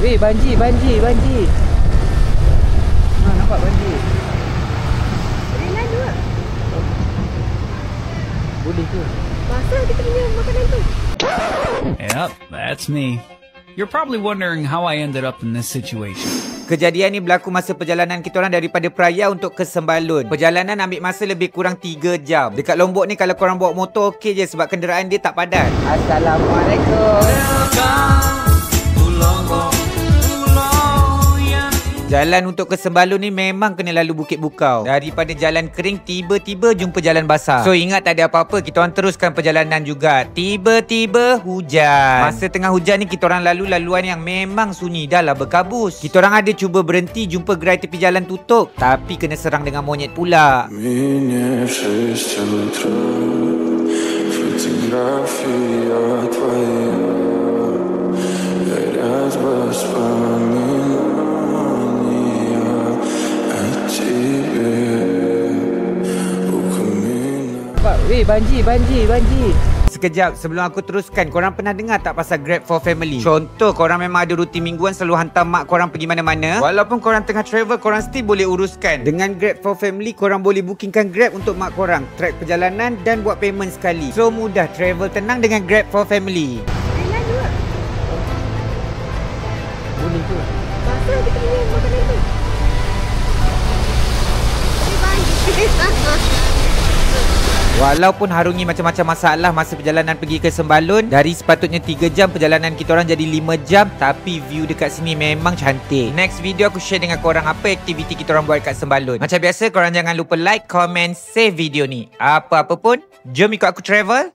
Weh, banjir. Ha, nampak banjir. Boleh lalu tak? Boleh ke? Basah kita punya makanan tu. Yep, that's me. You're probably wondering how I ended up in this situation. Kejadian ni berlaku masa perjalanan kita orang daripada Praya untuk ke Sembalun. Perjalanan ambil masa lebih kurang 3 jam. Dekat Lombok ni kalau korang bawa motor okey je sebab kenderaan dia tak padat. Assalamualaikum. Jalan untuk ke Sembalun ni memang kena lalu Bukit Bukau. Daripada jalan kering tiba-tiba jumpa jalan basah. So ingat tak ada apa-apa, kita orang teruskan perjalanan juga. Tiba-tiba hujan. Masa tengah hujan ni kita orang lalu laluan yang memang sunyi, dah lah berkabus. Kita orang ada cuba berhenti jumpa gerai tepi jalan tutup, tapi kena serang dengan monyet pula. Weh, banjir. Sekejap, sebelum aku teruskan, korang pernah dengar tak pasal Grab for Family? Contoh, korang memang ada rutin mingguan selalu hantar mak korang pergi mana-mana. Walaupun korang tengah travel, korang still boleh uruskan. Dengan Grab for Family, korang boleh bookingkan Grab untuk mak korang, track perjalanan dan buat payment sekali. So mudah, travel tenang dengan Grab for Family. Boleh lalu tak? Boleh ke? Basah kita punya makanan tu. Boleh banjir. Walaupun harungi macam-macam masalah masa perjalanan pergi ke Sembalun, dari sepatutnya 3 jam, perjalanan kita orang jadi 5 jam. Tapi view dekat sini memang cantik. Next video aku share dengan korang apa aktiviti kita orang buat kat Sembalun. Macam biasa, korang jangan lupa like, comment, save video ni. Apa-apa pun, jom ikut aku travel.